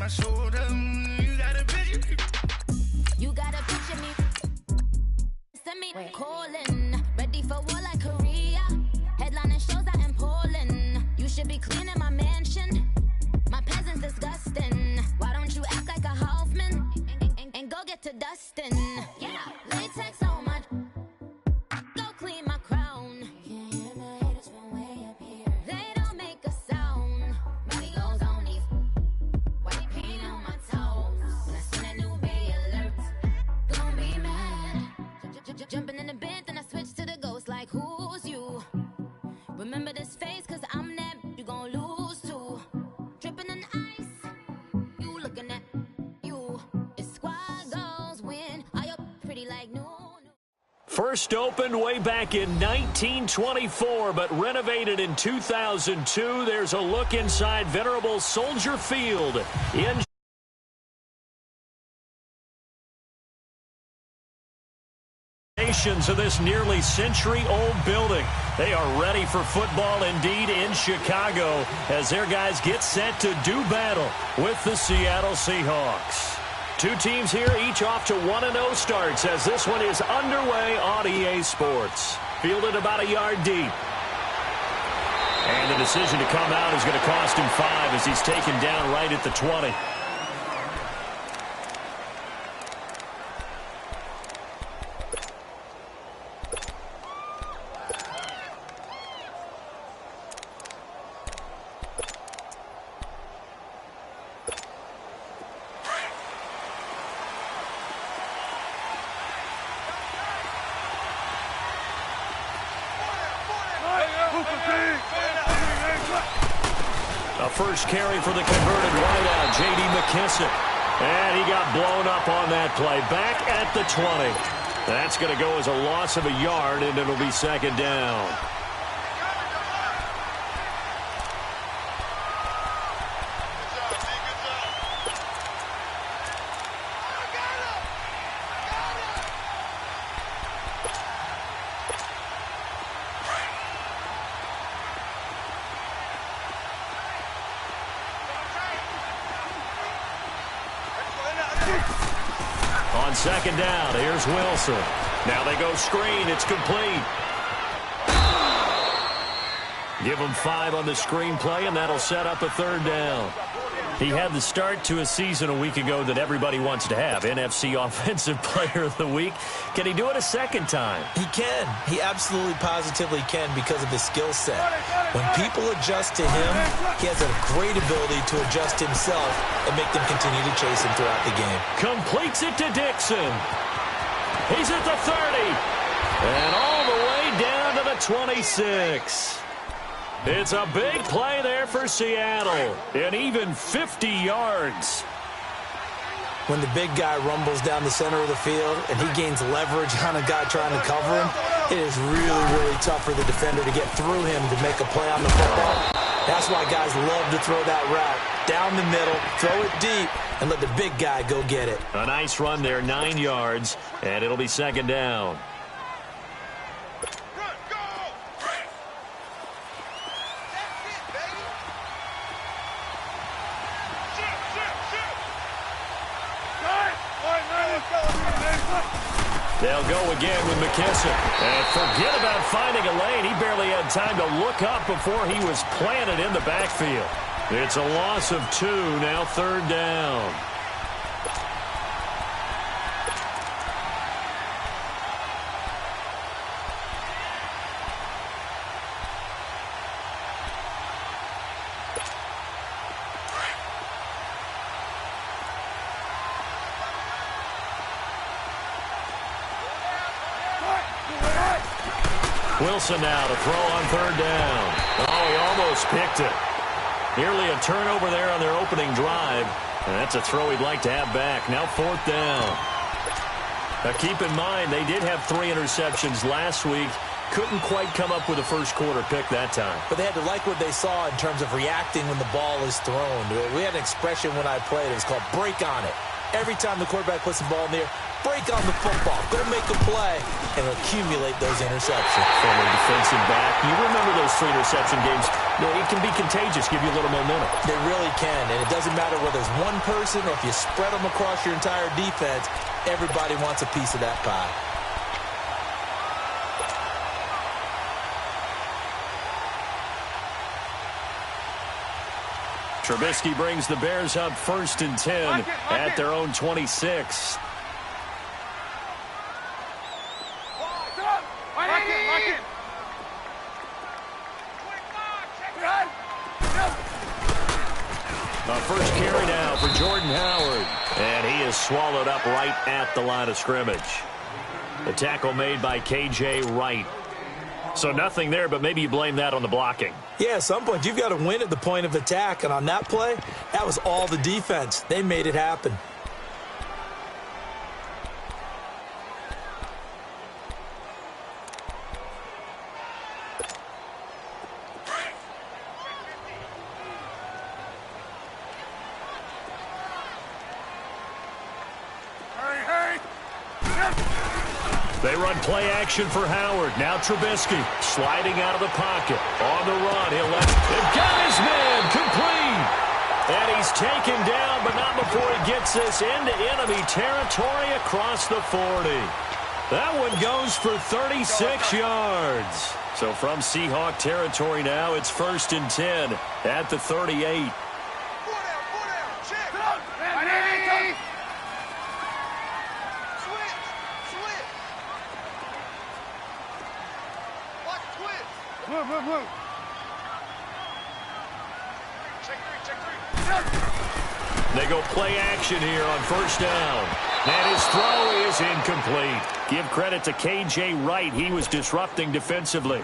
my shoulder. You gotta picture me. Send me calling. Ready for war like Korea. Headlining shows out in Poland. You should be cleaning my mansion. My peasants disgusting. Why don't you act like a Hoffman and go get to dustin'? Yeah, latex on my. Go clean my crown. Can't hear the haters from way up here. They don't make a sound. Money goes on these. White paint on my toes. When I send a new bay alert, gon' be mad. Jumping in the bed, then I switch to the ghost like who's you? Remember this face, cause I'm that you gon' lose too. Dripping in ice, you looking at you. It's squad goals win. Are you pretty like no? First opened way back in 1924, but renovated in 2002. There's a look inside venerable Soldier Field in of this nearly century-old building. They are ready for football indeed in Chicago as their guys get set to do battle with the Seattle Seahawks. Two teams here, each off to 1-0 starts as this one is underway on EA Sports. Fielded about a yard deep. And the decision to come out is going to cost him 5 as he's taken down right at the 20. A first carry for the converted wideout, J.D. McKissick. And he got blown up on that play. Back at the 20. That's going to go as a loss of a yard, and it'll be second down. On second down, here's Wilson. Now they go screen. It's complete. Give him 5 on the screen play, and that'll set up a third down. He had the start to a season a week ago that everybody wants to have. NFC Offensive Player of the Week. Can he do it a second time? He can. He absolutely positively can because of his skill set. When people adjust to him, he has a great ability to adjust himself and make them continue to chase him throughout the game. Completes it to Dixon. He's at the 30. And all the way down to the 26. It's a big play there for Seattle. And even 50 yards. When the big guy rumbles down the center of the field and he gains leverage on a guy trying to cover him, it is really, really tough for the defender to get through him to make a play on the football. That's why guys love to throw that route. Down the middle, throw it deep, and let the big guy go get it. A nice run there, 9 yards, and it'll be second down. They'll go again with McKissick. And forget about finding a lane. He barely had time to look up before he was planted in the backfield. It's a loss of 2, now third down. Wilson now to throw on third down. Oh, he almost picked it. Nearly a turnover there on their opening drive. And that's a throw he'd like to have back. Now fourth down. Now keep in mind, they did have 3 interceptions last week. Couldn't quite come up with a first quarter pick that time. But they had to like what they saw in terms of reacting when the ball is thrown. We had an expression when I played. It was called break on it. Every time the quarterback puts the ball in the air, break on the football, go make a play, and accumulate those interceptions. Former defensive back. You remember those 3 interception games. It can be contagious, give you a little momentum. They really can, and it doesn't matter whether it's one person or if you spread them across your entire defense, everybody wants a piece of that pie. Trubisky brings the Bears up 1st and 10 at their own 26. A first carry now for Jordan Howard. And he is swallowed up right at the line of scrimmage. The tackle made by K.J. Wright. So nothing there, but maybe you blame that on the blocking. Yeah, at some point you've got to win at the point of attack. And on that play, that was all the defense. They made it happen. They run play action for Howard. Now Trubisky sliding out of the pocket. On the run. He'll let him got his man complete. And he's taken down, but not before he gets this into enemy territory across the 40. That one goes for 36 yards. So from Seahawk territory now, it's 1st and 10 at the 38. They go play action here on 1st down. And his throw is incomplete. Give credit to K.J. Wright. He was disrupting defensively.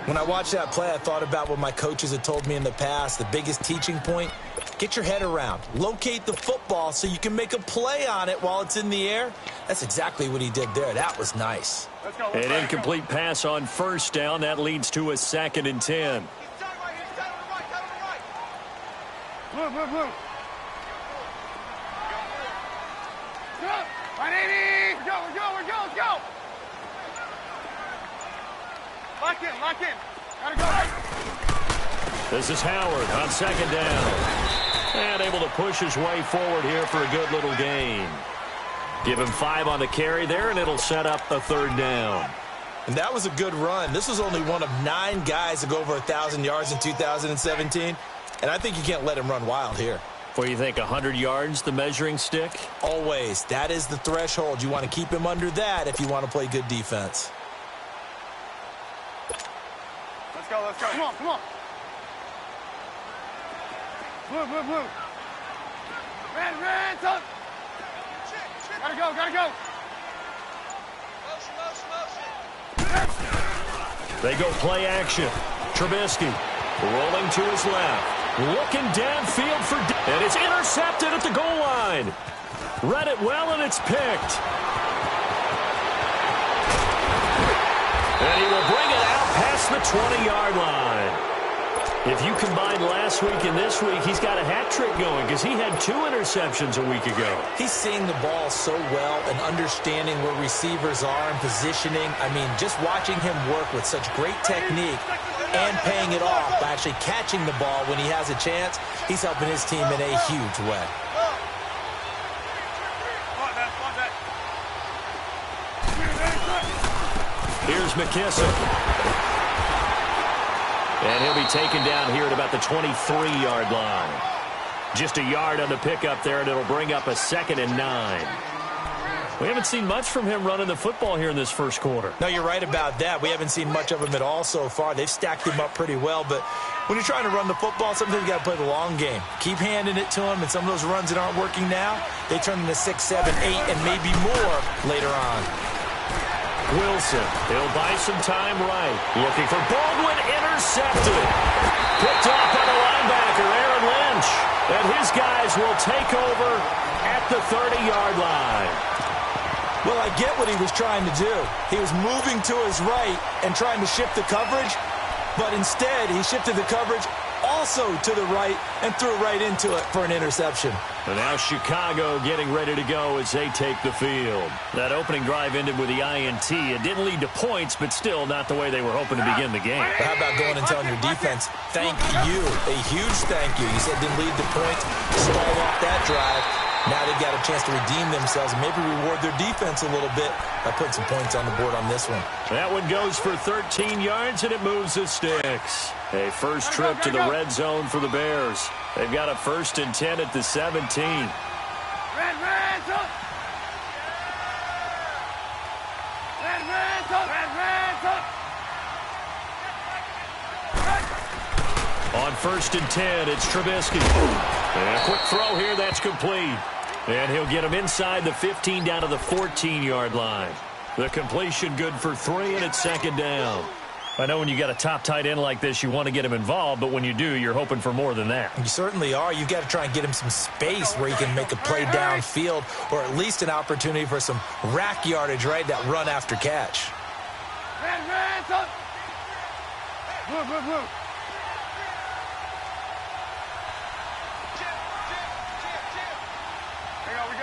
When I watched that play, I thought about what my coaches had told me in the past. The biggest teaching point, get your head around. Locate the football so you can make a play on it while it's in the air. That's exactly what he did there. That was nice. An incomplete pass on 1st down. That leads to a 2nd and 10. Move. Let's go. Lock in. Gotta go. This is Howard on 2nd down. And able to push his way forward here for a good little gain. Give him 5 on the carry there, and it'll set up a 3rd down. And that was a good run. This was only one of 9 guys to go over 1,000 yards in 2017. And I think you can't let him run wild here. What do you think, 100 yards, the measuring stick? Always. That is the threshold. You want to keep him under that if you want to play good defense. Let's go. Come on. Move. Ran, tuck. Gotta go. They go play action. Trubisky rolling to his left. Looking downfield and it's intercepted at the goal line. Read it well, and it's picked. And he will bring it out past the 20-yard line. If you combine last week and this week, he's got a hat trick going because he had 2 interceptions a week ago. He's seeing the ball so well and understanding where receivers are and positioning. I mean, just watching him work with such great technique and paying it off by actually catching the ball when he has a chance, he's helping his team in a huge way. Here's McKissick. And he'll be taken down here at about the 23-yard line. Just a yard on the pickup there, and it'll bring up a 2nd and 9. We haven't seen much from him running the football here in this first quarter. No, you're right about that. We haven't seen much of him at all so far. They've stacked him up pretty well, but when you're trying to run the football, sometimes you got to play the long game. Keep handing it to him, and some of those runs that aren't working now, they turn into 6, 7, 8, and maybe more later on. Wilson, he'll buy some time right. Looking for Baldwin, intercepted. Picked off by the linebacker, Aaron Lynch. And his guys will take over at the 30-yard line. Well, I get what he was trying to do. He was moving to his right and trying to shift the coverage, but instead he shifted the coverage all also to the right and threw right into it for an interception. And now Chicago getting ready to go as they take the field. That opening drive ended with the INT. It didn't lead to points, but still not the way they were hoping to begin the game. But how about going and telling your defense, thank you, a huge thank you. You said it didn't lead to points, stalled off that drive. Now they've got a chance to redeem themselves and maybe reward their defense a little bit by putting some points on the board on this one. That one goes for 13 yards, and it moves the sticks. A first trip to the red zone for the Bears. They've got a 1st and 10 at the 17. On 1st and 10, it's Trubisky. And a quick throw here, that's complete. And he'll get him inside the 15 down to the 14-yard line. The completion good for 3, and it's 2nd down. I know when you got a top tight end like this, you want to get him involved, but when you do, you're hoping for more than that. You certainly are. You've got to try and get him some space where he can make a play downfield or at least an opportunity for some rack yardage, right, that run after catch. Move.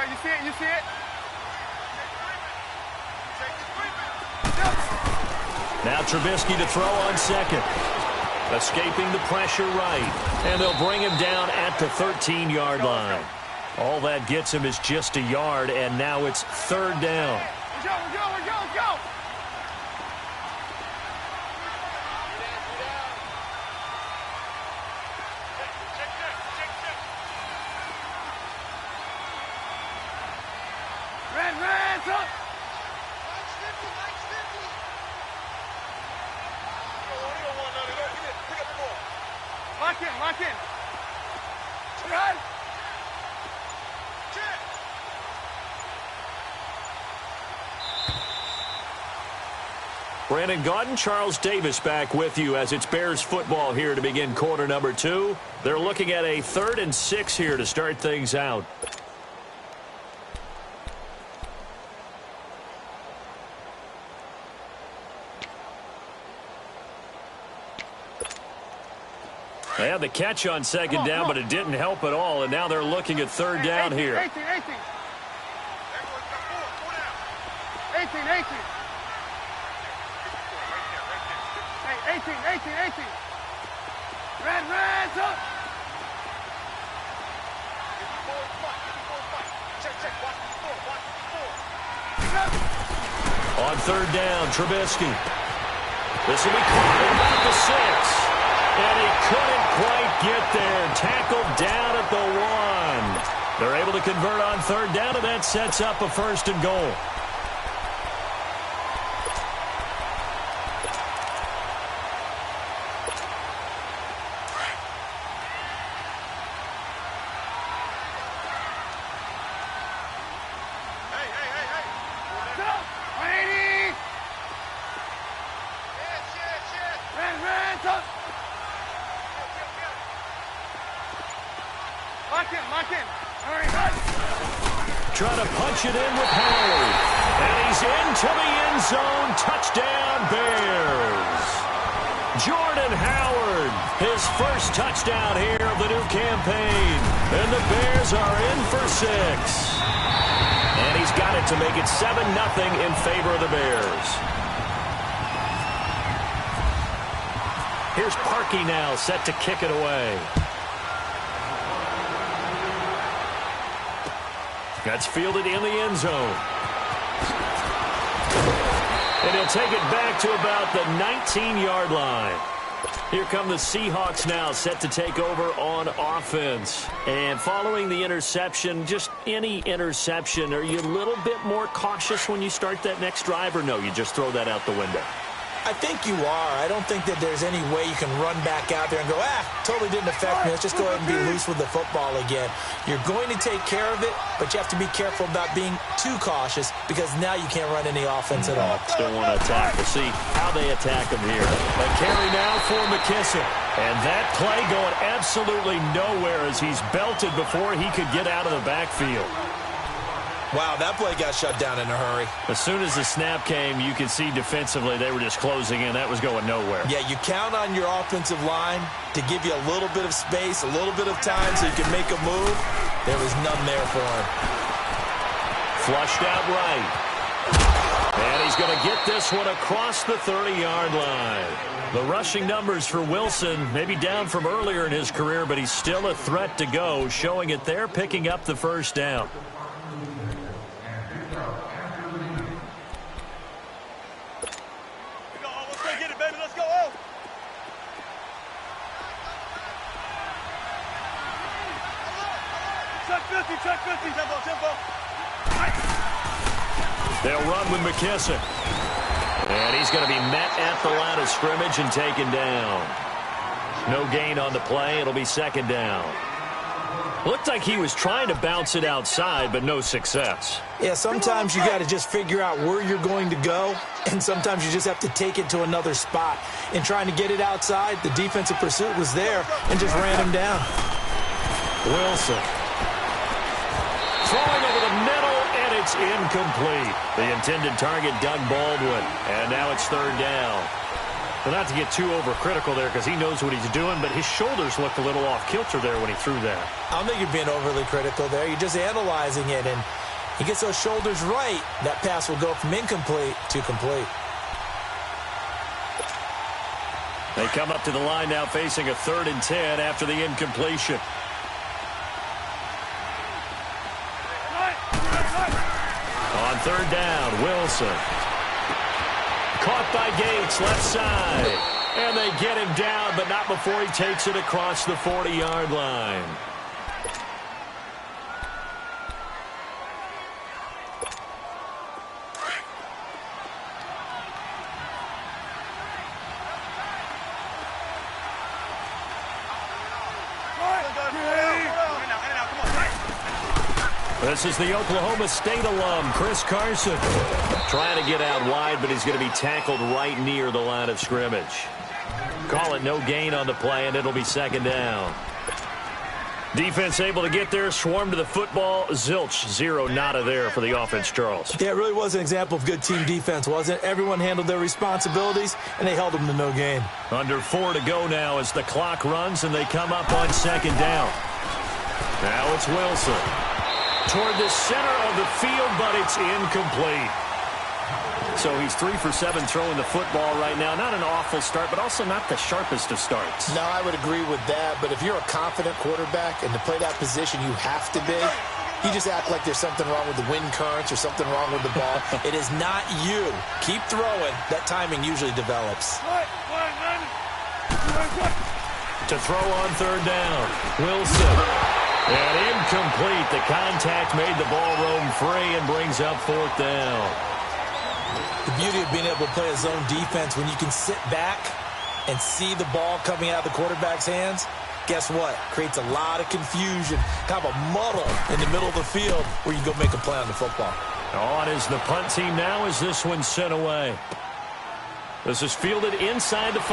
You see it? You see it? Now Trubisky to throw on 2nd. Escaping the pressure right. And they'll bring him down at the 13-yard line. All that gets him is just a yard, and now it's 3rd down. Let's go. Lock in. Run. Brandon Gaudin, Charles Davis back with you as it's Bears football here to begin quarter number 2. They're looking at a 3rd and 6 here to start things out. They had the catch on 2nd down, but it didn't help at all, and now they're looking at 3rd down here. 18. Red, up. On 3rd down, Trubisky. This will be caught at about the 6. And he couldn't quite get there. Tackled down at the 1. They're able to convert on 3rd down, and that sets up a 1st and goal. Lock in. Hurry. Trying to punch it in with Howard. And he's into the end zone. Touchdown, Bears. Jordan Howard, his first touchdown here of the new campaign. And the Bears are in for 6. And he's got it to make it 7-0 in favor of the Bears. Here's Parkey now, set to kick it away. That's fielded in the end zone. And he'll take it back to about the 19-yard line. Here come the Seahawks now, set to take over on offense. And following the interception, just any interception, are you a little bit more cautious when you start that next drive, or no, you just throw that out the window? I think you are. I don't think that there's any way you can run back out there and go, totally didn't affect me. Let's just go ahead and be loose with the football again. You're going to take care of it, but you have to be careful about being too cautious because now you can't run any offense at all. Still want to attack. We'll see how they attack him here. A carry now for McKissick. And that play going absolutely nowhere as he's belted before he could get out of the backfield. Wow, that play got shut down in a hurry. As soon as the snap came, you could see defensively they were just closing in. That was going nowhere. Yeah, you count on your offensive line to give you a little bit of space, a little bit of time so you can make a move. There was none there for him. Flushed out right. And he's going to get this one across the 30-yard line. The rushing numbers for Wilson, maybe down from earlier in his career, but he's still a threat to go, showing it there, picking up the first down. Check 50, tempo. They'll run with McKissick. And he's going to be met at the line of scrimmage and taken down. No gain on the play. It'll be second down. Looked like he was trying to bounce it outside, but no success. Yeah, sometimes you got to just figure out where you're going to go, and sometimes you just have to take it to another spot. In trying to get it outside, the defensive pursuit was there and just ran him down. Wilson. Throwing over the middle, and it's incomplete. The intended target, Doug Baldwin. And now it's third down. Well, not to get too overcritical there because he knows what he's doing, but his shoulders looked a little off kilter there when he threw that. I don't think you're being overly critical there. You're just analyzing it, and he gets those shoulders right. That pass will go from incomplete to complete. They come up to the line now facing a 3rd and 10 after the incompletion. On third down, Wilson. Caught by Gates, left side. And they get him down, but not before he takes it across the 40-yard line. This is the Oklahoma State alum, Chris Carson. Trying to get out wide, but he's going to be tackled right near the line of scrimmage. Call it no gain on the play, and it'll be second down. Defense able to get there, swarm to the football. Zilch, 0 nada there for the offense, Charles. Yeah, it really was an example of good team defense, wasn't it? Everyone handled their responsibilities, and they held them to no gain. Under 4 to go now as the clock runs, and they come up on second down. Now it's Wilson. Toward the center of the field, but it's incomplete. So he's 3 for 7 throwing the football right now. Not an awful start, but also not the sharpest of starts. No, I would agree with that. But if you're a confident quarterback and to play that position you have to be, you just act like there's something wrong with the wind currents or something wrong with the ball. It is not you. Keep throwing. That timing usually develops. To throw on third down, Wilson. And incomplete. The contact made the ball roam free and brings up 4th down. The beauty of being able to play a zone defense when you can sit back and see the ball coming out of the quarterback's hands, guess what? Creates a lot of confusion, kind of a muddle in the middle of the field where you go make a play on the football. On is the punt team now as this one's sent away. This is fielded inside the 5.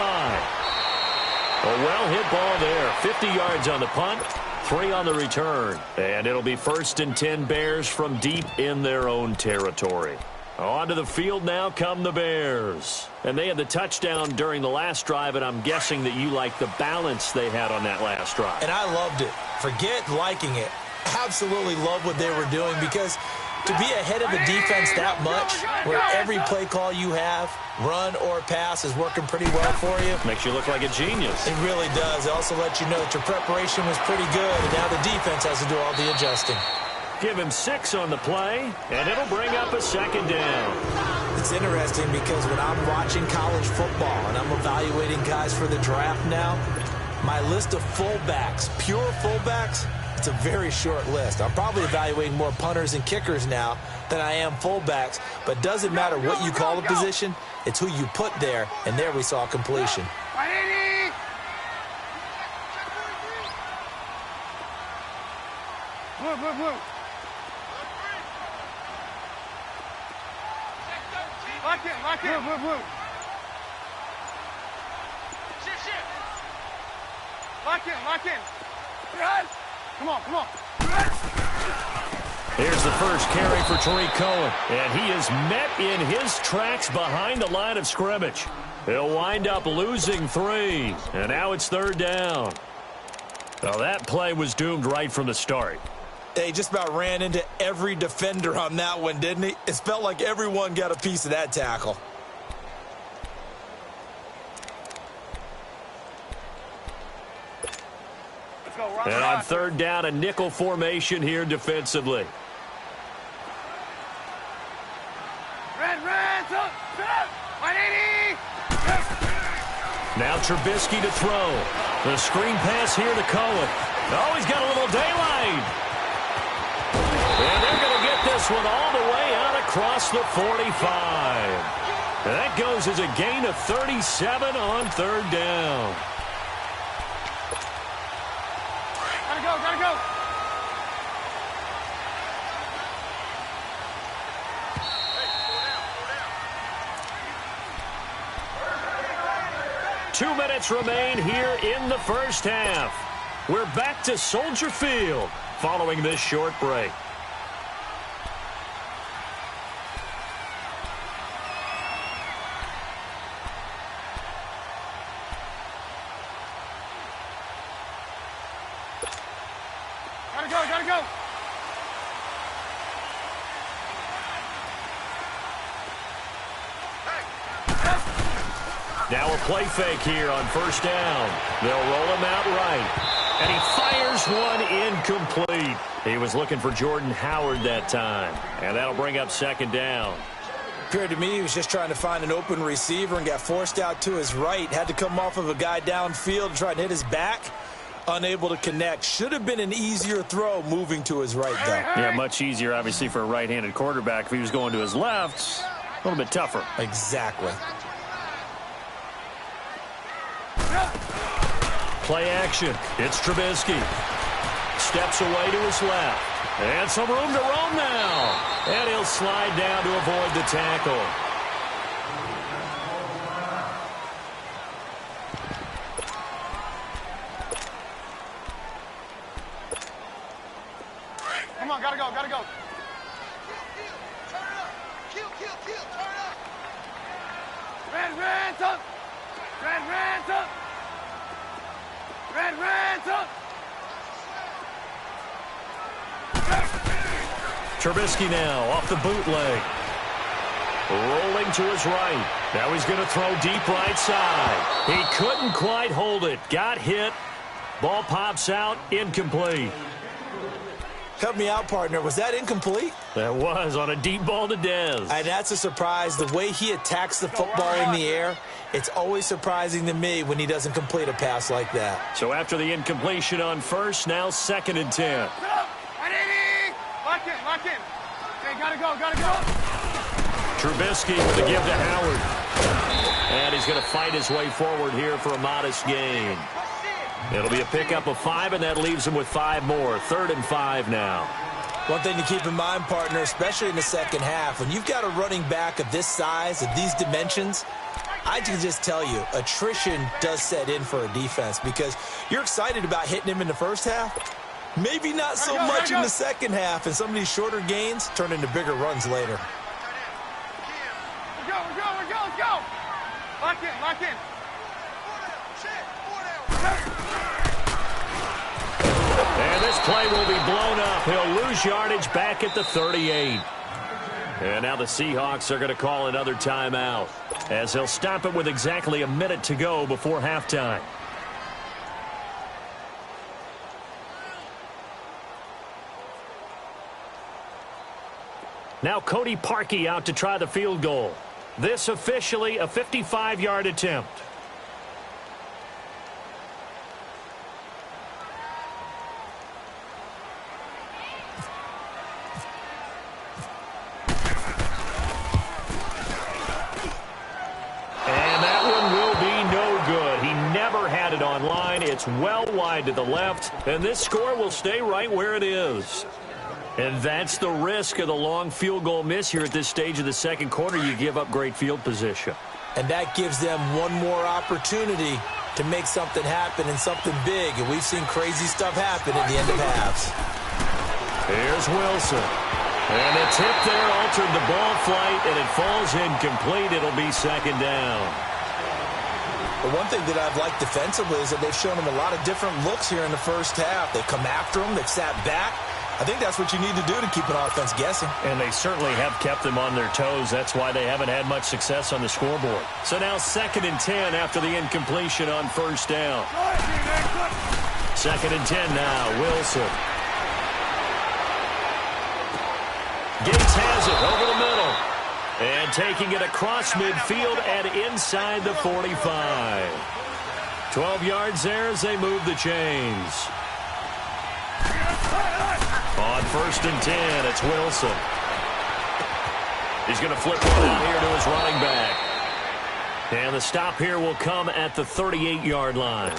A well-hit ball there. 50 yards on the punt. 3 on the return. And it'll be 1st and 10 Bears from deep in their own territory. Onto the field now come the Bears. And they had the touchdown during the last drive, and I'm guessing that you like the balance they had on that last drive. And I loved it. Forget liking it. Absolutely love what they were doing because to be ahead of a defense that much, where every play call you have, run or pass, is working pretty well for you. Makes you look like a genius. It really does. It also lets you know that your preparation was pretty good, and now the defense has to do all the adjusting. Give him 6 on the play, and it'll bring up a second down. It's interesting because when I'm watching college football and I'm evaluating guys for the draft now, my list of fullbacks, pure fullbacks, it's a very short list. I'm probably evaluating more punters and kickers now than I am fullbacks, but it doesn't matter what you call the position, it's who you put there, and there we saw completion. Blue. Lock in. Blue. Shift. Lock in. Come on. Here's the first carry for Tariq Cohen, and he is met in his tracks behind the line of scrimmage. He'll wind up losing 3, and now it's 3rd down. Well, that play was doomed right from the start. They just about ran into every defender on that one, didn't he? It felt like everyone got a piece of that tackle. Let's go, Rob. And on 3rd down, a nickel formation here defensively. Red, up, 180. Now Trubisky to throw. The screen pass here to Cohen. Oh, he's got a little daylight. And they're going to get this one all the way out across the 45. And that goes as a gain of 37 on 3rd down. Gotta go. 2 minutes remain here in the first half. We're back to Soldier Field following this short break. Gotta go. Now a play fake here on 1st down. They'll roll him out right. And he fires one incomplete. He was looking for Jordan Howard that time. And that'll bring up 2nd down. Appeared to me he was just trying to find an open receiver and got forced out to his right. Had to come off of a guy downfield and try and hit his back. Unable to connect. Should have been an easier throw moving to his right, though. Yeah, much easier, obviously, for a right-handed quarterback. If he was going to his left, a little bit tougher. Exactly. Play action. It's Trubisky. Steps away to his left. And some room to roam now. And he'll slide down to avoid the tackle. Come on, gotta go. Turn it up. Kill, turn it up. Red, up. Red, up. Red, up. Trubisky now off the bootleg. Rolling to his right. Now he's going to throw deep right side. He couldn't quite hold it. Got hit. Ball pops out. Incomplete. Help me out, partner. Was that incomplete? That was on a deep ball to Dez. And that's a surprise. The way he attacks the football in the air, it's always surprising to me when he doesn't complete a pass like that. So after the incompletion on 1st, now 2nd and 10. Lock in. Okay, gotta go. Trubisky with the give to Howard. And he's going to fight his way forward here for a modest gain. It'll be a pickup of 5, and that leaves him with 5 more. 3rd and 5 now. One thing to keep in mind, partner, especially in the second half, when you've got a running back of this size, of these dimensions, I can just tell you, attrition does set in for a defense because you're excited about hitting him in the first half. Maybe not so much in the second half, and some of these shorter gains turn into bigger runs later. Let's go. Lock in. And this play will be blown up. He'll lose yardage back at the 38. And now the Seahawks are going to call another timeout as he'll stop it with exactly a minute to go before halftime. Now Cody Parkey out to try the field goal. This officially a 55-yard attempt. It's well wide to the left, and this score will stay right where it is. And that's the risk of the long field goal miss here at this stage of the second quarter. You give up great field position. And that gives them one more opportunity to make something happen and something big. And we've seen crazy stuff happen at the end of halves. Here's Wilson. And the tip there altered the ball flight, and it falls incomplete. It'll be second down. The one thing that I've liked defensively is that they've shown him a lot of different looks here in the first half. They've come after him. They've sat back. I think that's what you need to do to keep an offense guessing. And they certainly have kept them on their toes. That's why they haven't had much success on the scoreboard. So now 2nd and 10 after the incompletion on first down. 2nd and 10 now. Wilson. Gates has it over the middle. And taking it across midfield and inside the 45. 12 yards there as they move the chains. On 1st and 10, it's Wilson. He's going to flip one out here to his running back. And the stop here will come at the 38-yard line.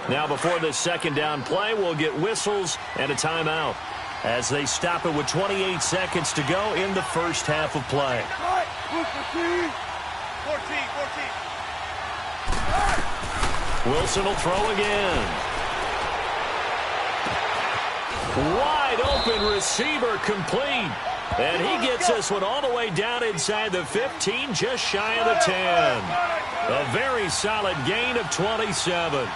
Now before this second down play, we'll get whistles and a timeout as they stop it with 28 seconds to go in the first half of play. 14. Wilson will throw again. Wide open receiver complete. And he gets this one all the way down inside the 15, just shy of the 10. A very solid gain of 27.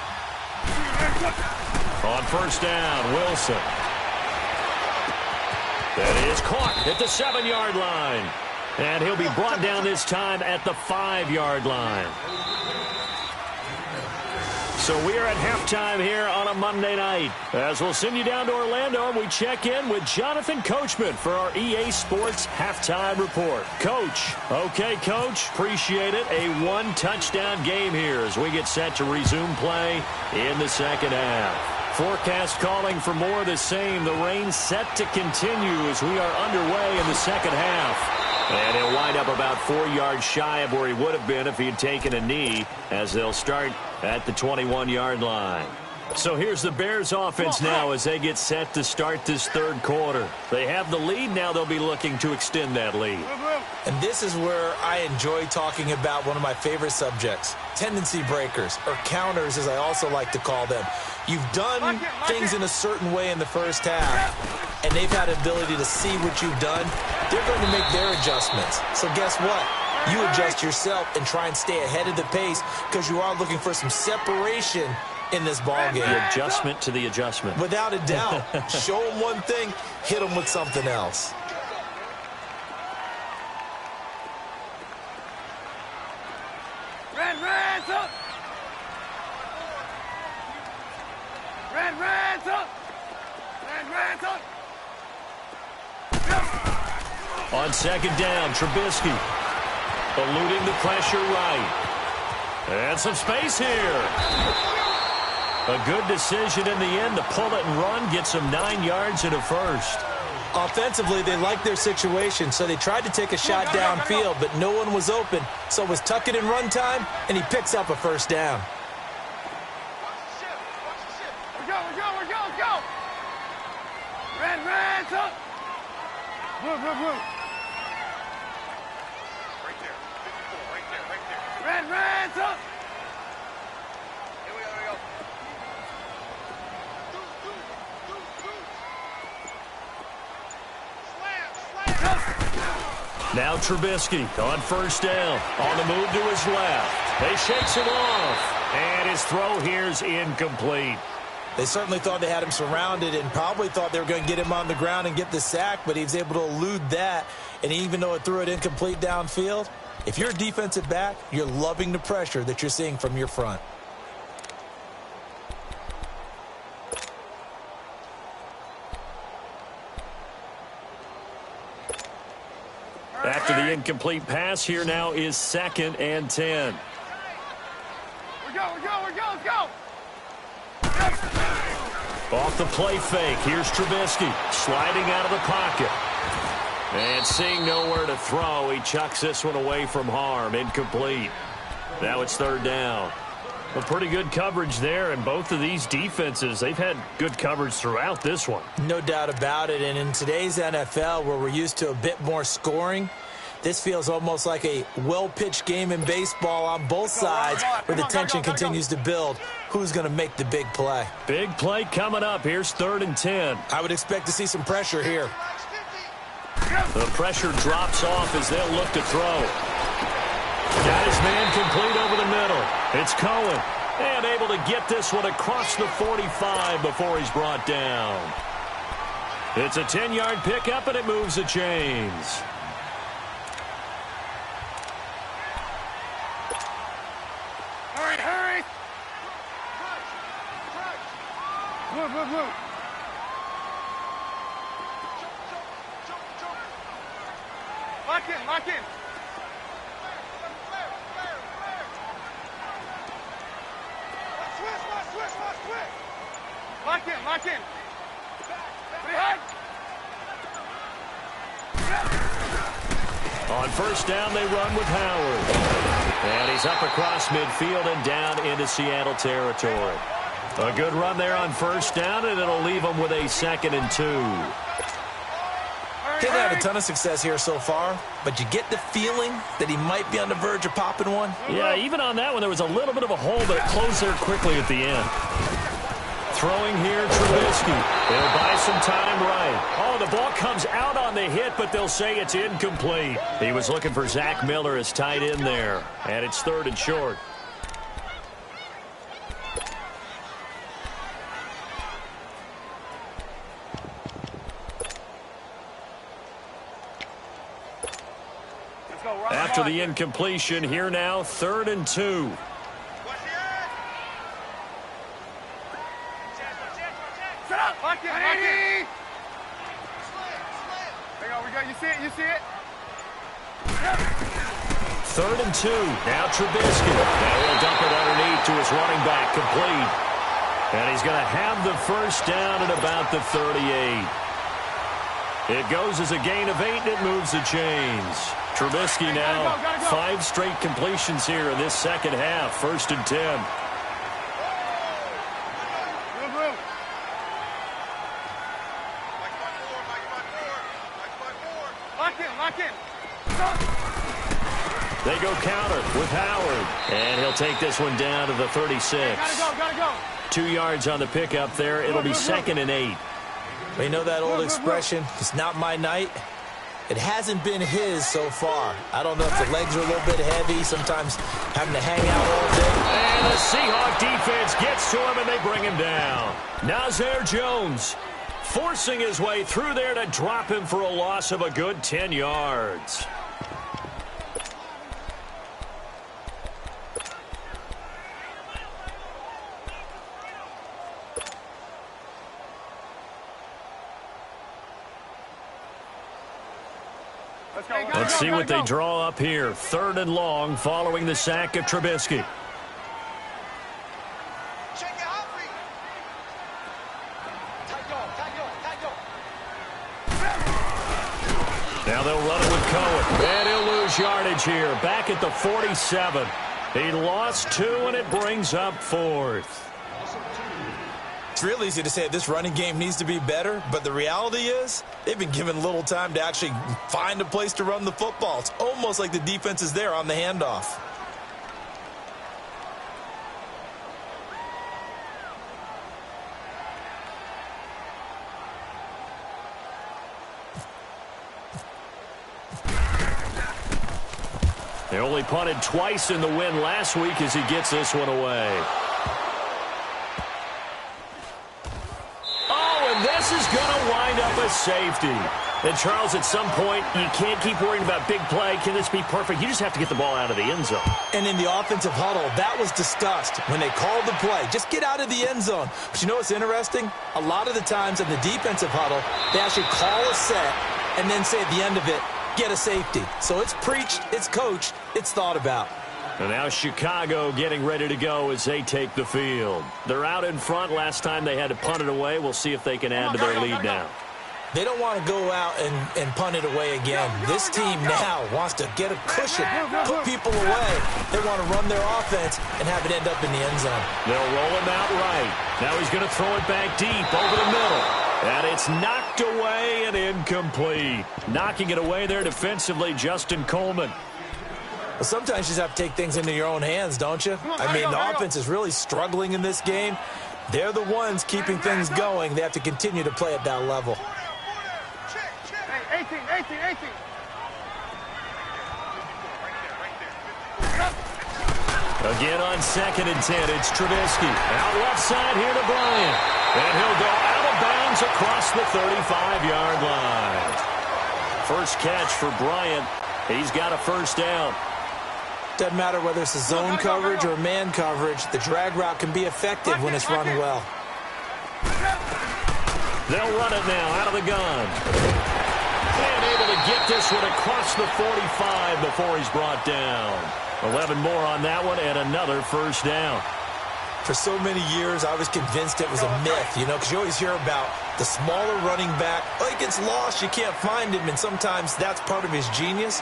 On first down, Wilson. That is caught at the 7-yard line. And he'll be brought down this time at the 5-yard line. So we are at halftime here on a Monday night. As we'll send you down to Orlando, and we check in with Jonathan Coachman for our EA Sports Halftime Report. Coach. Okay, Coach. Appreciate it. A 1-touchdown game here as we get set to resume play in the second half. Forecast calling for more of the same. The rain set to continue as we are underway in the second half. And he'll wind up about 4 yards shy of where he would have been if he had taken a knee, as they'll start at the 21-yard line. So here's the Bears offense now as they get set to start this third quarter. They have the lead. Now they'll be looking to extend that lead. And this is where I enjoy talking about one of my favorite subjects, tendency breakers, or counters as I also like to call them. You've done things in a certain way in the first half, and they've had an ability to see what you've done. They're going to make their adjustments. So guess what? You adjust yourself and try and stay ahead of the pace because you are looking for some separation in this ball game. The adjustment to the adjustment. Without a doubt. Show them one thing, hit them with something else. Red's up! Red's up! Red's up! On second down, Trubisky eluding the pressure right. And some space here. A good decision in the end to pull it and run, get some 9 yards and a first. Offensively, they liked their situation, so they tried to take a shot downfield, but no one was open. So it was tuck it in run time, and he picks up a first down. We're go! Red's up! Move. Right there. 54, right there. Red's up! Here we go. Slam! Now Trubisky on first down. On the move to his left. He shakes it off. And his throw here's incomplete. They certainly thought they had him surrounded and probably thought they were going to get him on the ground and get the sack, but he was able to elude that. And even though it threw it incomplete downfield, if you're a defensive back, you're loving the pressure that you're seeing from your front. After the incomplete pass, here now is 2nd and 10. We're go! Off the play fake, here's Trubisky sliding out of the pocket. And seeing nowhere to throw, he chucks this one away from harm, incomplete. Now it's third down. A pretty good coverage there, and both of these defenses, they've had good coverage throughout this one. No doubt about it, and in today's NFL, where we're used to a bit more scoring, This feels almost like a well-pitched game in baseball on both sides where the tension continues to build. Who's going to make the big play? Big play coming up. Here's 3rd and 10. I would expect to see some pressure here. The pressure drops off as they'll look to throw. Got his man complete over the middle. It's Cohen. And able to get this one across the 45 before he's brought down. It's a 10-yard pickup, and it moves the chains. Hurry! Move! Lock in! Switch! Lock in! On 1st down, they run with Howard. And he's up across midfield and down into Seattle territory. A good run there on 1st down, and it'll leave them with a 2nd and 2. He hasn't had a ton of success here so far, but you get the feeling that he might be on the verge of popping one. Yeah, even on that one, there was a little bit of a hole, but it closed there quickly at the end. Throwing here, Trubisky. They'll buy some time right. Oh, the ball comes out on the hit, but they'll say it's incomplete. He was looking for Zach Miller as tight end there, and it's 3rd and short. After the incompletion, here now, 3rd and 2. Lock in! There you go. You see it? 3rd and 2. Now Trubisky. Now he'll dump it underneath to his running back, complete. And he's going to have the 1st down at about the 38. It goes as a gain of 8, and it moves the chains. Trubisky now, 5 straight completions here in this 2nd half. 1st and 10. Lock in! They go counter with Howard. And he'll take this one down to the 36. Gotta go! 2 yards on the pickup there. It'll be 2nd and 8. You know that old expression, it's not my night? It hasn't been his so far. I don't know if the legs are a little bit heavy, sometimes having to hang out all day. And the Seahawk defense gets to him, and they bring him down. Nazir Jones forcing his way through there to drop him for a loss of a good 10 yards. Let's see what they draw up here. 3rd and long following the sack of Trubisky. Now they'll run it with Cohen. And he'll lose yardage here. Back at the 47. He lost 2, and it brings up 4th. It's real easy to say this running game needs to be better, but the reality is they've been given little time to actually find a place to run the football. It's almost like the defense is there on the handoff. They only punted twice in the win last week as he gets this one away. Oh, and this is going to wind up a safety. And, Charles, at some point, you can't keep worrying about big play. Can this be perfect? You just have to get the ball out of the end zone. And in the offensive huddle, that was discussed when they called the play. Just get out of the end zone. But you know what's interesting? A lot of the times in the defensive huddle, they actually call a set and then say at the end of it, get a safety. So it's preached, it's coached, it's thought about. And now Chicago getting ready to go as they take the field. They're out in front. Last time they had to punt it away. We'll see if they can add to their lead now. They don't want to go out and punt it away again. This team now wants to get a cushion, put people away. They want to run their offense and have it end up in the end zone. They'll roll him out right. Now he's going to throw it back deep over the middle. And it's knocked away and incomplete. Knocking it away there defensively, Justin Coleman. Well, sometimes you just have to take things into your own hands, don't you? I mean, the offense is really struggling in this game. They're the ones keeping things going. They have to continue to play at that level. Hey, 18. Again on 2nd and 10, it's Trubisky. Out left side here to Bryant. And he'll go out of bounds across the 35-yard line. First catch for Bryant. He's got a first down. Doesn't matter whether it's a zone coverage or man coverage, the drag route can be effective when it's run well. They'll run it now out of the gun. And able to get this one across the 45 before he's brought down. 11 more on that one and another first down. For so many years, I was convinced it was a myth, you know, because you always hear about the smaller running back. Oh, he gets lost, you can't find him, and sometimes that's part of his genius.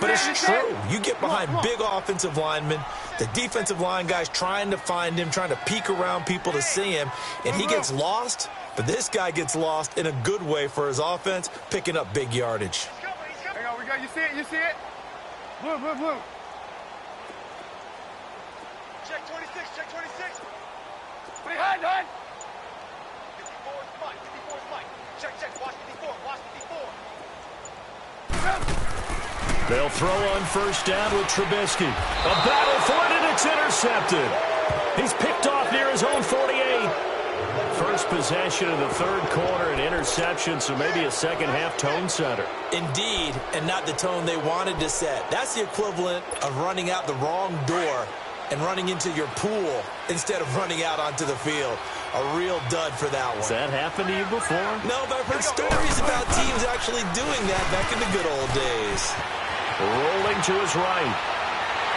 But it's true. You get behind big offensive linemen, the defensive line guys trying to find him, trying to peek around people to see him, and he gets lost. But this guy gets lost in a good way for his offense, picking up big yardage. You see it? Blue. Check 26. What are you hiding? 54 is Mike. Check. Watch 54. They'll throw on first down with Trubisky. A battle for it, and it's intercepted. He's picked off near his own 48. First possession of the third quarter, an interception, so maybe a second-half tone setter. Indeed, and not the tone they wanted to set. That's the equivalent of running out the wrong door and running into your pool instead of running out onto the field. A real dud for that one. Has that happened to you before? No, but I've heard stories about teams actually doing that back in the good old days. Rolling to his right.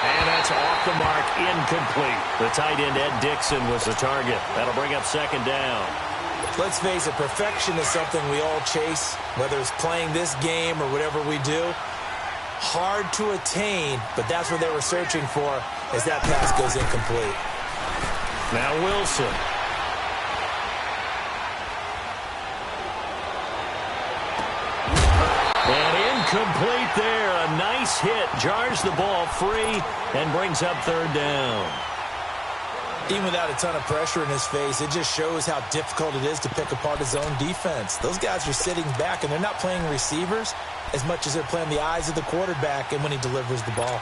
And that's off the mark, incomplete. The tight end, Ed Dixon, was the target. That'll bring up second down. Let's face it, perfection is something we all chase, whether it's playing this game or whatever we do. Hard to attain, but that's what they were searching for as that pass goes incomplete. Now Wilson. And incomplete there. A nice hit. Jars the ball free and brings up third down. Even without a ton of pressure in his face, it just shows how difficult it is to pick apart his own defense. Those guys are sitting back, and they're not playing receivers as much as they're playing the eyes of the quarterback and when he delivers the ball.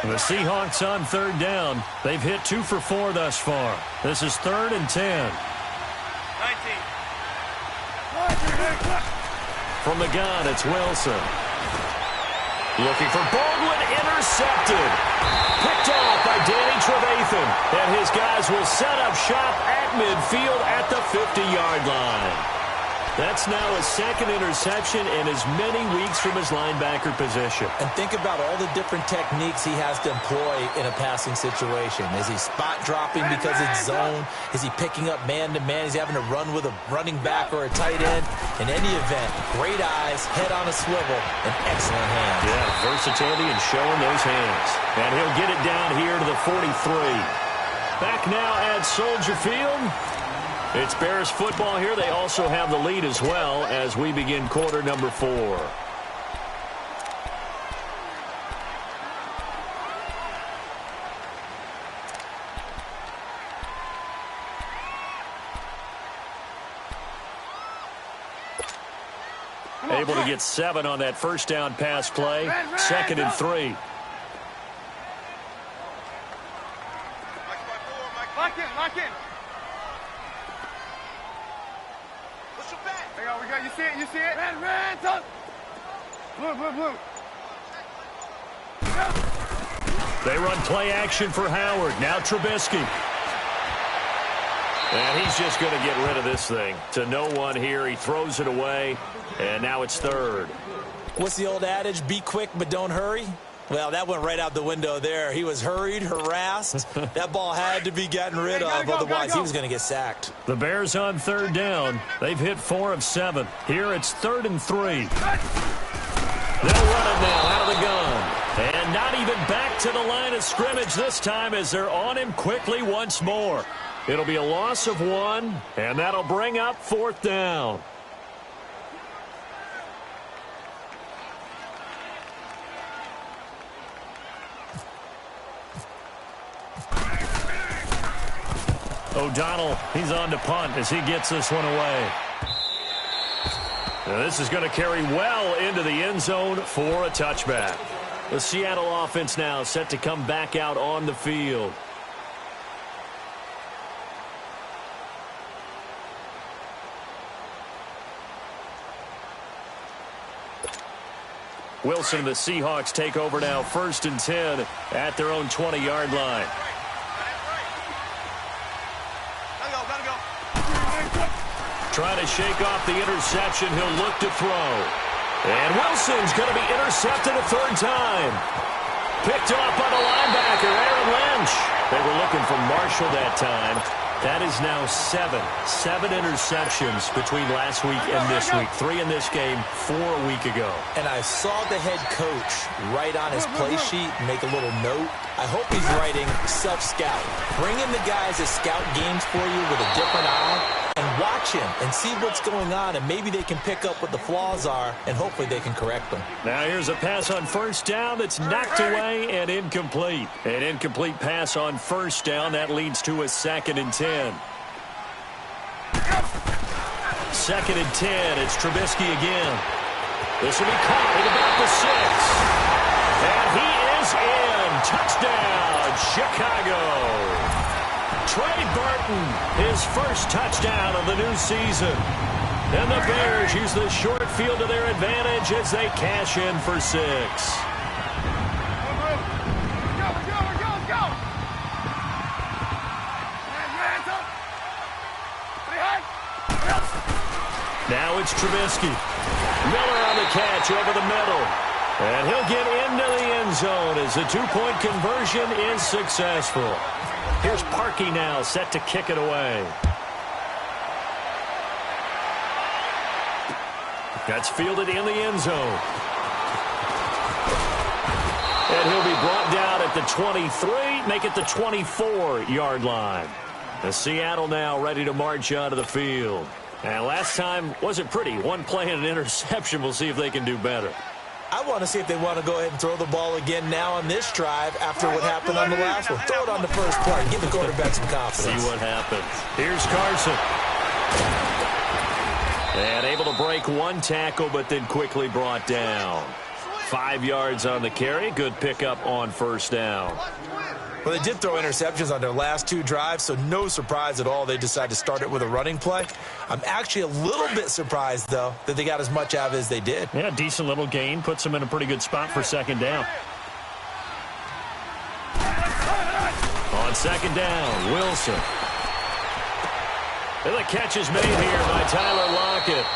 The Seahawks on third down. They've hit 2 for 4 thus far. This is 3rd and 10. 19. From the gun, it's Wilson. Looking for Baldwin, intercepted. Picked off by Danny Trevathan. And his guys will set up shop at midfield at the 50-yard line. That's now his second interception in as many weeks from his linebacker position. And think about all the different techniques he has to employ in a passing situation. Is he spot dropping because it's zone? Is he picking up man-to-man? He's having to run with a running back or a tight end. In any event, great eyes, head on a swivel, and excellent hands. Yeah, versatility and showing those hands. And he'll get it down here to the 43. Back now at Soldier Field. It's Bears football here. They also have the lead as well as we begin quarter number 4. Able to get 7 on that first down pass play. 2nd and 3. Lock in. You see it? Red, up. Blue. They run play action for Howard. Now Trubisky. And he's just going to get rid of this thing. To no one here. He throws it away. And now it's 3rd. What's the old adage? Be quick, but don't hurry. Well, that went right out the window there. He was hurried, harassed. That ball had to be gotten rid of, otherwise he was going to get sacked. The Bears on third down. They've hit 4 of 7. Here it's 3rd and 3. They'll run it now out of the gun. And not even back to the line of scrimmage this time as they're on him quickly once more. It'll be a loss of 1, and that'll bring up 4th down. O'Donnell, he's on to punt as he gets this one away. Now this is going to carry well into the end zone for a touchback. The Seattle offense now set to come back out on the field. Wilson and the Seahawks take over now, 1st and 10 at their own 20-yard line. Trying to shake off the interception. He'll look to throw. And Wilson's going to be intercepted a 3rd time. Picked off by the linebacker, Aaron Lynch. They were looking for Marshall that time. That is now 7 interceptions between last week and this week. 3 in this game, 4 a week ago. And I saw the head coach write on his play sheet, make a little note. I hope he's writing self-scout. Bring in the guys that scout games for you with a different eye and watch him and see what's going on, and maybe they can pick up what the flaws are, and hopefully they can correct them. Now here's a pass on 1st down that's knocked away and incomplete. An incomplete pass on 1st down. That leads to a 2nd and 10. 2nd and 10. It's Trubisky again. This will be caught at about the 6. And he is in. Touchdown, Chicago. Trey Burton, his first touchdown of the new season. And the Bears use the short field to their advantage as they cash in for 6. Now it's Trubisky. Miller on the catch over the middle. And he'll get into the end zone as the 2-point conversion is successful. Here's Parkey now, set to kick it away. That's fielded in the end zone. And he'll be brought down at the 23, make it the 24-yard line. The Seattle now ready to march onto the field. And last time wasn't pretty. 1 play and an interception. We'll see if they can do better. I want to see if they want to go ahead and throw the ball again now on this drive after what happened on the last one. Throw it on the first play. Give the quarterback some confidence. See what happens. Here's Carson. And able to break 1 tackle, but then quickly brought down. 5 yards on the carry. Good pickup on 1st down. Well, they did throw interceptions on their last 2 drives, so no surprise at all they decided to start it with a running play. I'm actually a little bit surprised, though, that they got as much out of it as they did. Yeah, decent little gain. Puts them in a pretty good spot for 2nd down. On 2nd down, Wilson. And the catch is made here by Tyler Lockett.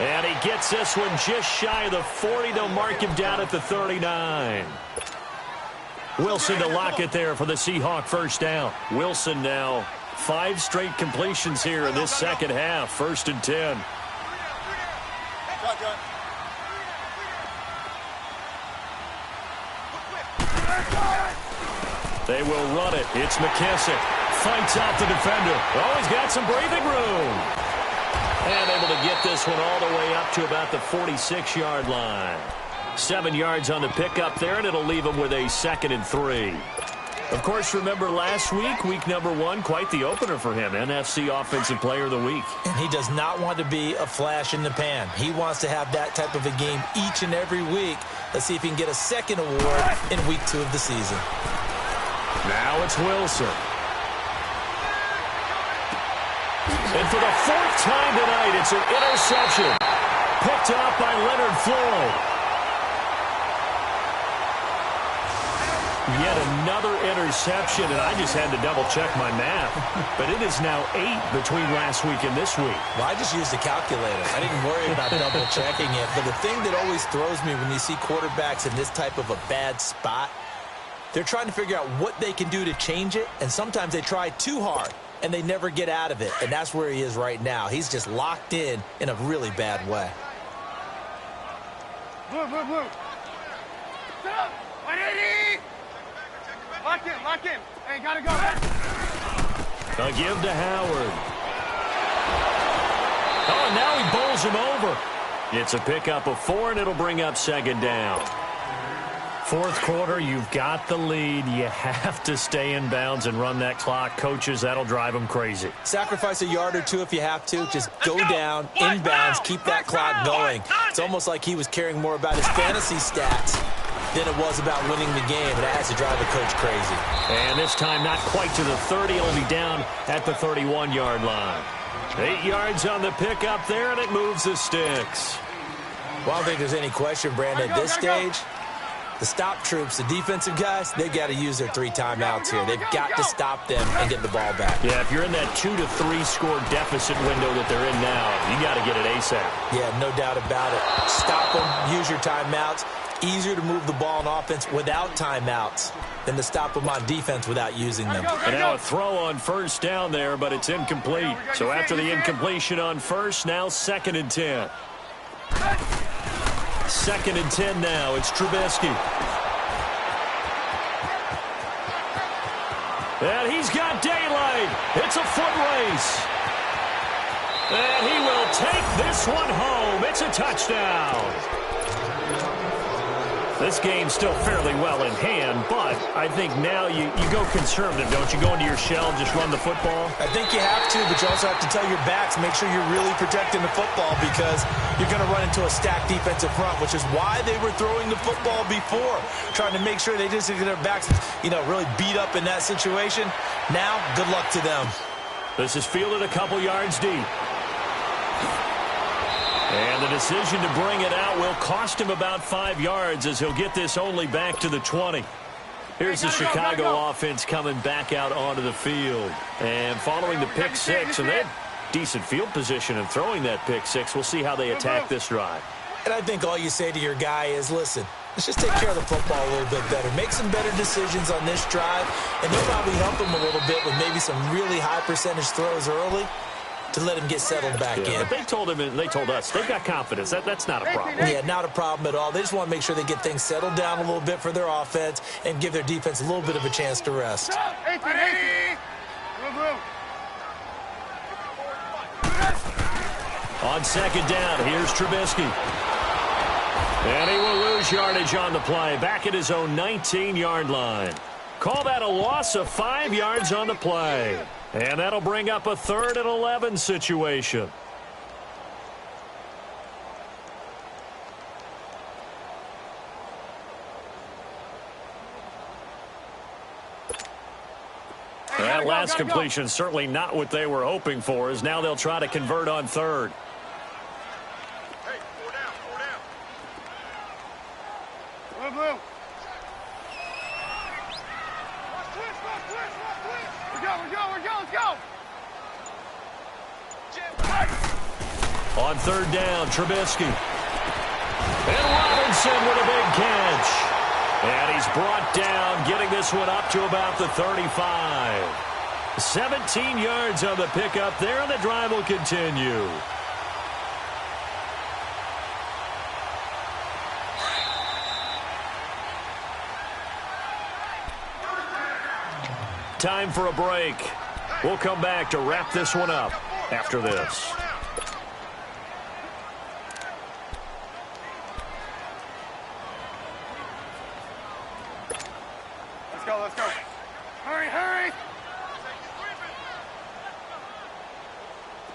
And he gets this one just shy of the 40. They'll mark him down at the 39. Wilson to Lockett there for the Seahawk 1st down. Wilson now 5 straight completions here in this 2nd half. 1st and 10. They will run it. It's McKissick. Fights out the defender. Oh, he's got some breathing room. And able to get this one all the way up to about the 46-yard line. 7 yards on the pickup there, and it'll leave him with a 2nd and 3. Of course, remember last week, week number 1, quite the opener for him. NFC Offensive Player of the Week. And he does not want to be a flash in the pan. He wants to have that type of a game each and every week. Let's see if he can get a 2nd award in week 2 of the season. Now it's Wilson. And for the 4th time tonight, it's an interception. Picked off by Leonard Floyd. Yet another interception, and I just had to double-check my math. But it is now 8 between last week and this week. Well, I just used a calculator. I didn't worry about double-checking it. But the thing that always throws me when you see quarterbacks in this type of a bad spot, they're trying to figure out what they can do to change it, and sometimes they try too hard, and they never get out of it. And that's where he is right now. He's just locked in a really bad way. Move. Sit up. 180. Lock in. Hey, gotta go. A give to Howard. Oh, and now he bowls him over. It's a pickup of 4, and it'll bring up second down. Fourth quarter, you've got the lead. You have to stay in bounds and run that clock. Coaches, that'll drive them crazy. Sacrifice a yard or two if you have to. Just go down, in bounds, keep that clock going. It's almost like he was caring more about his fantasy stats than it was about winning the game. And that has to drive a coach crazy. And this time not quite to the 30. It'll be down at the 31-yard line. 8 yards on the pickup there, and it moves the sticks. Well, I don't think there's any question, Brandon, at this stage, the stop troops, the defensive guys, they've got to use their 3 timeouts here. They've got to stop them and get the ball back. Yeah, if you're in that 2 to 3 score deficit window that they're in now, you got to get it ASAP. Yeah, no doubt about it. Stop them, use your timeouts. Easier to move the ball on offense without timeouts than to stop them on defense without using them. And now a throw on first down there, but it's incomplete. So after the incompletion on first, now 2nd and 10. 2nd and 10 now. It's Trubisky. And he's got daylight. It's a foot race. And he will take this one home. It's a touchdown. This game's still fairly well in hand, but I think now you go conservative, don't you? Go into your shell and just run the football? I think you have to, but you also have to tell your backs, make sure you're really protecting the football because you're going to run into a stacked defensive front, which is why they were throwing the football before, trying to make sure they just get their backs, really beat up in that situation. Now, good luck to them. This is fielded a couple yards deep. And the decision to bring it out will cost him about 5 yards as he'll get this only back to the 20. Here's the Chicago offense coming back out onto the field. And following the pick six, and they had decent field position and throwing that pick six. We'll see how they attack this drive. And I think all you say to your guy is, listen, let's just take care of the football a little bit better. Make some better decisions on this drive, and you'll probably help him a little bit with maybe some really high percentage throws early to let him get settled back in. But they told him, and they told us, they've got confidence. That's not a problem. Yeah, not a problem at all. They just want to make sure they get things settled down a little bit for their offense and give their defense a little bit of a chance to rest. On 2nd down, here's Trubisky. And he will lose yardage on the play. Back at his own 19-yard line. Call that a loss of 5 yards on the play. And that'll bring up a 3rd and 11 situation. That last completion certainly not what they were hoping for, as now they'll try to convert on 3rd. Hey, 4 down. Blue. Let's go. On 3rd down, Trubisky. And Robinson with a big catch. And he's brought down, getting this one up to about the 35. 17 yards on the pickup there, and the drive will continue. Time for a break. We'll come back to wrap this one up after this. Let's go. Hurry.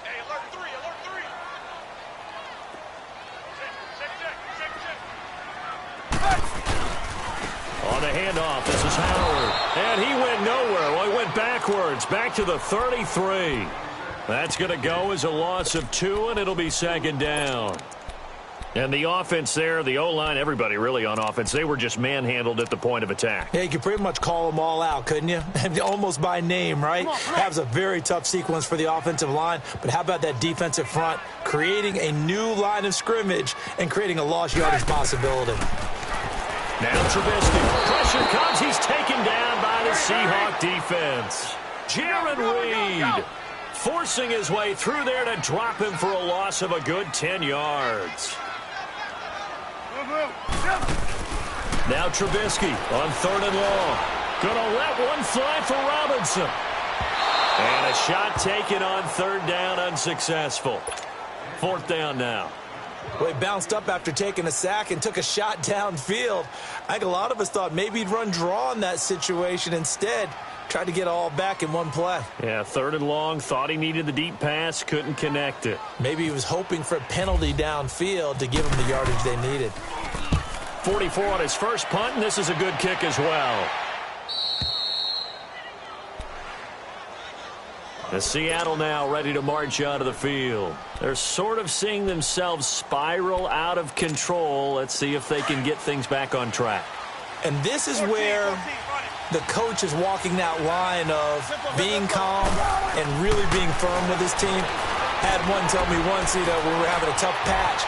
Hey, alert 3. Check. On the handoff, this is Howard. And he went nowhere. Well, he went backwards, back to the 33. That's going to go as a loss of 2, and it'll be 2nd down. And the offense there, the O-line, everybody really on offense, they were just manhandled at the point of attack. Yeah, you could pretty much call them all out, couldn't you? Almost by name, right? That was a very tough sequence for the offensive line. But how about that defensive front creating a new line of scrimmage and creating a lost yardage possibility? Now Trubisky. Pressure comes. He's taken down by the Seahawk defense. Jaron Reed forcing his way through there to drop him for a loss of a good 10 yards. Now Trubisky on 3rd and long. Gonna let one fly for Robinson. And a shot taken on third down, unsuccessful. Fourth down now. Well, he bounced up after taking a sack and took a shot downfield. I think a lot of us thought maybe he'd run draw in that situation. Instead, tried to get all back in one play. Yeah, third and long, thought he needed the deep pass, couldn't connect it. Maybe he was hoping for a penalty downfield to give him the yardage they needed. 44 on his first punt, and this is a good kick as well. The Seattle now ready to march out of the field. They're sort of seeing themselves spiral out of control. Let's see if they can get things back on track. And this is where the coach is walking that line of being calm and really being firm with his team. Had one tell me once, we were having a tough patch.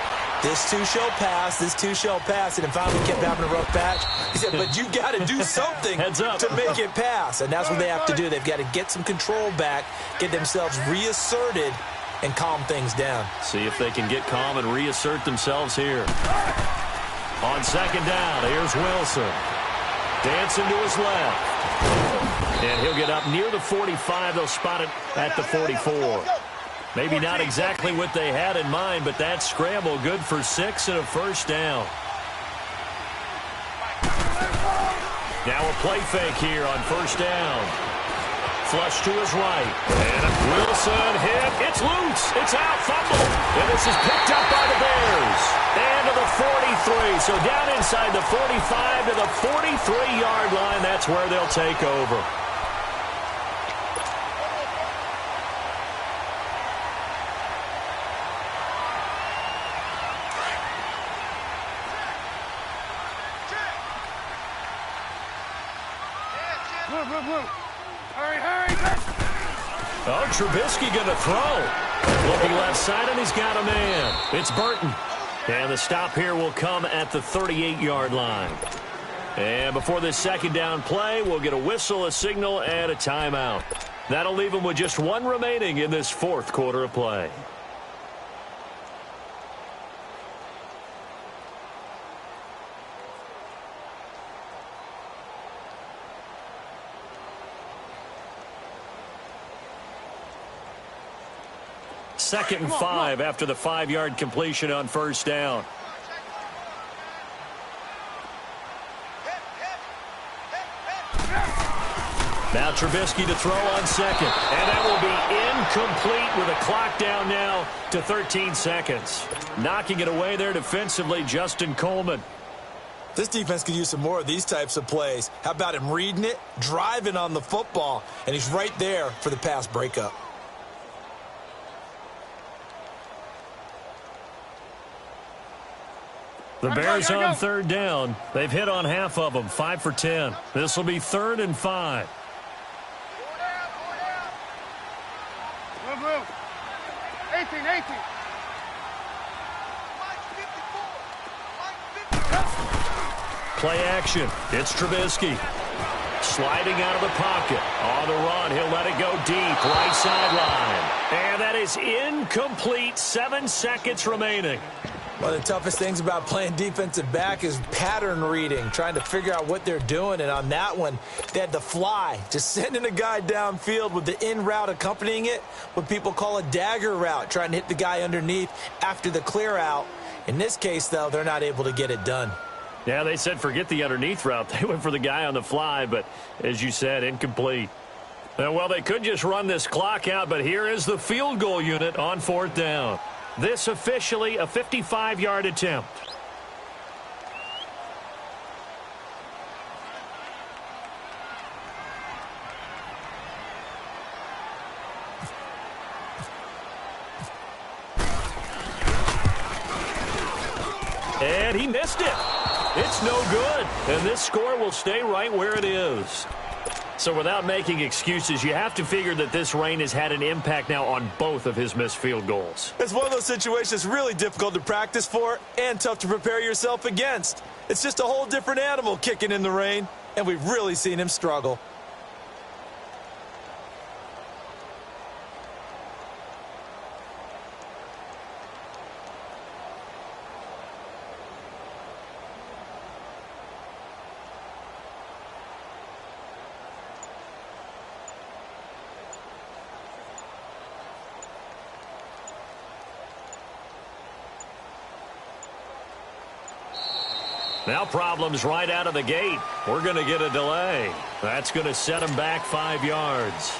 This too shall pass, this too shall pass, and then finally kept having a rough patch. He said, but you got to do something to make it pass, and that's what they have to do. They've got to get some control back, get themselves reasserted, and calm things down. See if they can get calm and reassert themselves here. On second down, here's Wilson. Dancing to his left. And he'll get up near the 45. They'll spot it at the 44. Maybe not exactly what they had in mind, but that scramble good for 6 and a first down. Now a play fake here on first down. Flush to his right. And Wilson hit. It's loose. It's out. Fumble. And this is picked up by the Bears. And to the 43. So down inside the 45 to the 43-yard line. That's where they'll take over. Oh, Trubisky going to throw. Looking left side, and he's got a man. It's Burton. And the stop here will come at the 38-yard line. And before this second down play, we'll get a whistle, a signal, and a timeout. That'll leave them with just one remaining in this fourth quarter of play. Second and 5 after the 5-yard completion on first down. Now Trubisky to throw on second. And that will be incomplete with a clock down now to 13 seconds. Knocking it away there defensively, Justin Coleman. This defense could use some more of these types of plays. How about him reading it, driving on the football, and he's right there for the pass breakup. The Bears on third down. They've hit on half of them, 5 for 10. This will be 3rd and 5. Move. 18. Play action. It's Trubisky. Sliding out of the pocket. On the run, he'll let it go deep. Right sideline. And that is incomplete. 7 seconds remaining. One of the toughest things about playing defensive back is pattern reading, trying to figure out what they're doing. And on that one, they had the fly, just sending a guy downfield with the in route accompanying it, what people call a dagger route, trying to hit the guy underneath after the clear out. In this case, though, they're not able to get it done. Yeah, they said forget the underneath route. They went for the guy on the fly, but as you said, incomplete. Well, they could just run this clock out, but here is the field goal unit on 4th down. This officially a 55-yard attempt. And he missed it. It's no good. And this score will stay right where it is. So without making excuses, you have to figure that this rain has had an impact now on both of his missed field goals. It's one of those situations really difficult to practice for and tough to prepare yourself against. It's just a whole different animal kicking in the rain, and we've really seen him struggle. Now problems right out of the gate. We're going to get a delay. That's going to set them back 5 yards.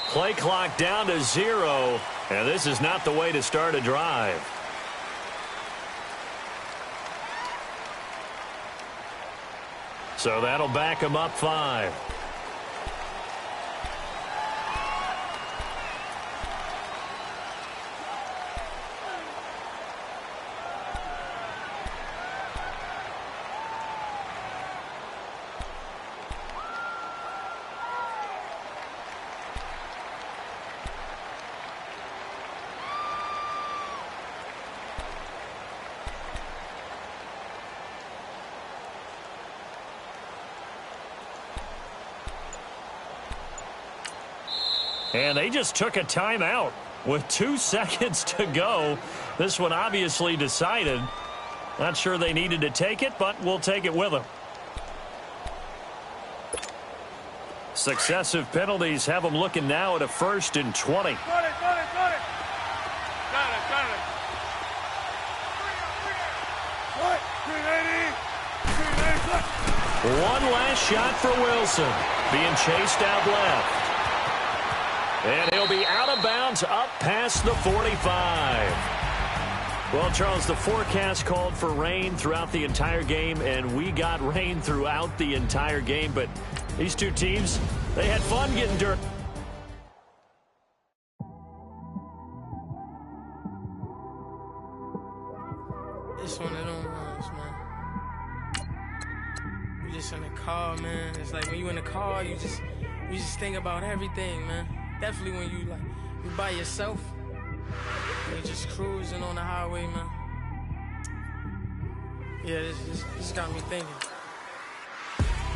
Play clock down to 0, and this is not the way to start a drive. So that'll back them up 5. And they just took a timeout with 2 seconds to go. This one obviously decided. Not sure they needed to take it, but we'll take it with them. Successive penalties have them looking now at a 1st and 20. Got it. What? 380. One last shot for Wilson. Being chased out left. And he'll be out of bounds up past the 45. Well, Charles, the forecast called for rain throughout the entire game, and we got rain throughout the entire game. But these two teams, they had fun getting dirt. It's one of them ones, man. You just in the car, man. It's like when you in the car, you just think about everything, man. Definitely when you by yourself, and you're just cruising on the highway, man. Yeah, this got me thinking.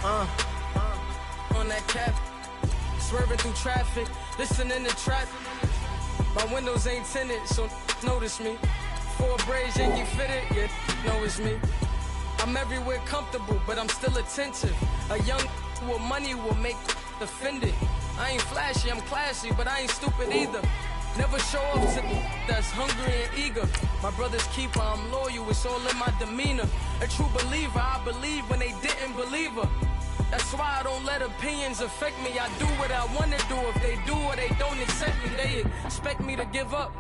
On that cap, swerving through traffic, listening to traffic. My windows ain't tinted, so notice me. 4 braids, Yankee fitted, yeah, know it's me. I'm everywhere comfortable, but I'm still attentive. A young with money will make offended. I ain't flashy, I'm classy, but I ain't stupid either. Never show up to that's hungry and eager. My brother's keeper, I'm loyal, it's all in my demeanor. A true believer, I believe when they didn't believe her. That's why I don't let opinions affect me. I do what I want to do. If they do or they don't accept me, they expect me to give up.